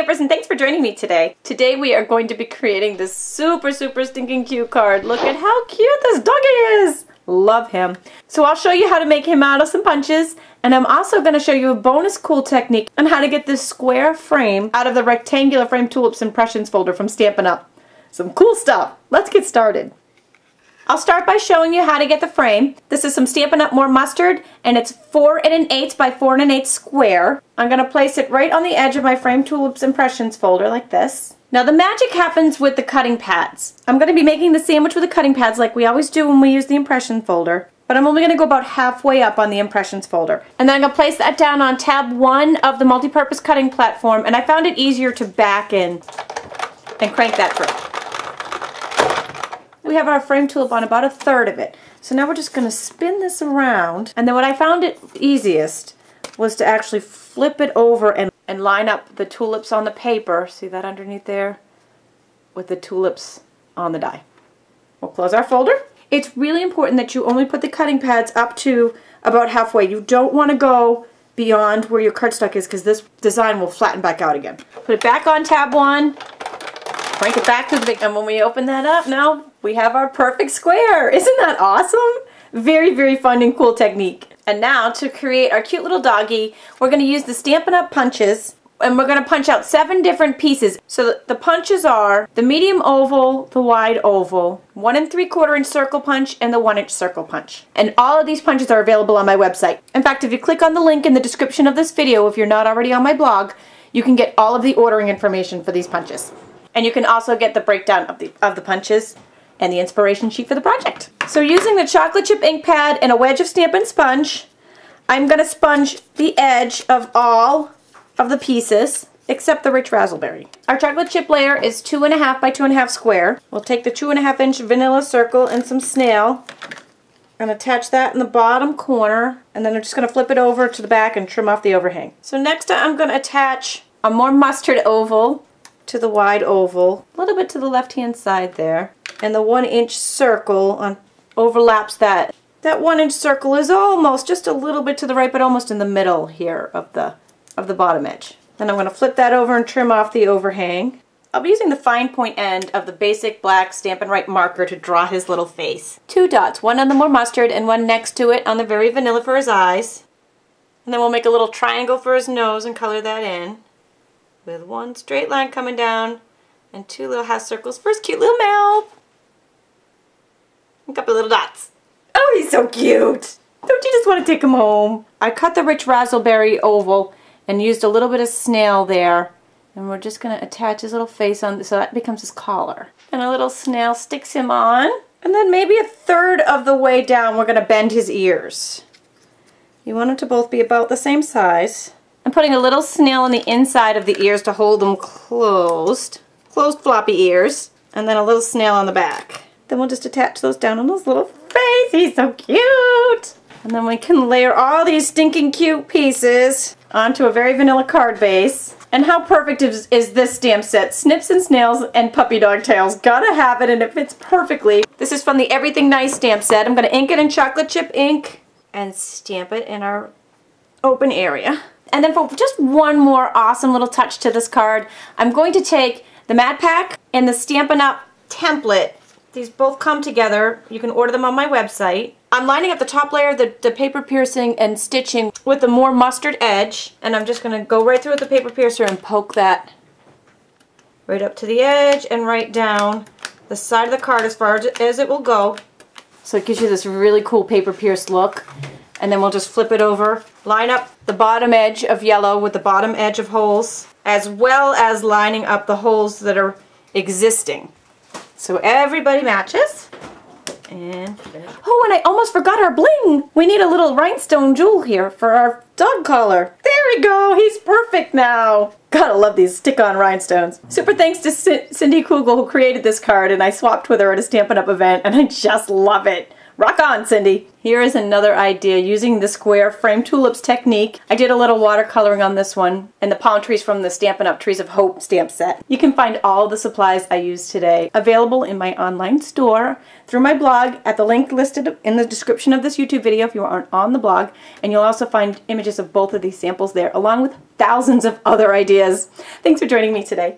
Stampers, and thanks for joining me today. Today we are going to be creating this super stinking cute card. Look at how cute this doggy is! Love him. So I'll show you how to make him out of some punches, and I'm also going to show you a bonus cool technique on how to get this square frame out of the rectangular Framed Tulips Impressions folder from Stampin' Up. Some cool stuff. Let's get started. I'll start by showing you how to get the frame. This is some Stampin' Up! More Mustard, and it's 4 1/8 by 4 1/8 square. I'm going to place it right on the edge of my Framed Tulips Impressions folder like this. Now the magic happens with the cutting pads. I'm going to be making the sandwich with the cutting pads like we always do when we use the impression folder, but I'm only going to go about halfway up on the impressions folder. And then I'm going to place that down on tab 1 of the multi-purpose cutting platform, and I found it easier to back in and crank that through. We have our frame tulip on about 1/3 of it. So now we're just going to spin this around, and then what I found it easiest was to actually flip it over and line up the tulips on the paper, see that underneath there, with the tulips on the die. We'll close our folder. It's really important that you only put the cutting pads up to about halfway. You don't want to go beyond where your cardstock is because this design will flatten back out again. Put it back on tab 1, crank it back to the big, and when we open that up now, we have our perfect square. Isn't that awesome? Very fun and cool technique. And now to create our cute little doggy, we're going to use the Stampin' Up! Punches, and we're going to punch out 7 different pieces. So the punches are the medium oval, the wide oval, 1 3/4 inch circle punch, and the 1 inch circle punch. And all of these punches are available on my website. In fact, if you click on the link in the description of this video, if you're not already on my blog, you can get all of the ordering information for these punches. And you can also get the breakdown of the punches and the inspiration sheet for the project. So using the chocolate chip ink pad and a wedge of Stampin' Sponge, I'm going to sponge the edge of all of the pieces except the rich raspberry. Our chocolate chip layer is 2 1/2 by 2 1/2 square. We'll take the 2 1/2 inch vanilla circle and some snail and attach that in the bottom corner, and then I'm just going to flip it over to the back and trim off the overhang. So next I'm going to attach a more mustard oval to the wide oval, a little bit to the left hand side there, and the 1 inch circle overlaps that. That 1 inch circle is almost just a little bit to the right, but almost in the middle here of the bottom edge. Then I'm going to flip that over and trim off the overhang. I'll be using the fine point end of the basic black Stampin' Right marker to draw his little face. 2 dots, one on the more mustard and one next to it on the very vanilla for his eyes. And then we'll make a little triangle for his nose and color that in, with 1 straight line coming down and 2 little half circles for his cute little mouth. A couple little dots. Oh, he's so cute! Don't you just want to take him home? I cut the rich raspberry oval and used a little bit of snail there, and we're just going to attach his little face on so that becomes his collar. And a little snail sticks him on, and then maybe 1/3 of the way down we're going to bend his ears. You want them to both be about the same size. I'm putting a little snail on the inside of the ears to hold them closed floppy ears, and then a little snail on the back. Then we'll just attach those down on his little face. He's so cute! And then we can layer all these stinking cute pieces onto a very vanilla card base. And how perfect is this stamp set? Snips and snails and puppy dog tails. Gotta have it, and it fits perfectly. This is from the Everything Nice stamp set. I'm going to ink it in chocolate chip ink and stamp it in our open area. And then for just one more awesome little touch to this card, I'm going to take the Mat Pack and the Stampin' Up! Template. These both come together. You can order them on my website. I'm lining up the top layer, the paper piercing and stitching with the more mustard edge, and I'm just going to go right through with the paper piercer and poke that right up to the edge and right down the side of the card as far as it will go. So it gives you this really cool paper pierce look. And then we'll just flip it over, line up the bottom edge of yellow with the bottom edge of holes, as well as lining up the holes that are existing. So everybody matches. And oh, and I almost forgot our bling. We need a little rhinestone jewel here for our dog collar. There we go. He's perfect now. Gotta love these stick-on rhinestones. Super thanks to Cindi Kugell who created this card, and I swapped with her at a Stampin' Up! Event, and I just love it. Rock on, Cindy! Here is another idea using the square Framed Tulips technique. I did a little watercoloring on this one and the palm trees from the Stampin' Up! Trees of Hope stamp set. You can find all the supplies I used today available in my online store, through my blog at the link listed in the description of this YouTube video if you aren't on the blog, and you'll also find images of both of these samples there along with thousands of other ideas. Thanks for joining me today.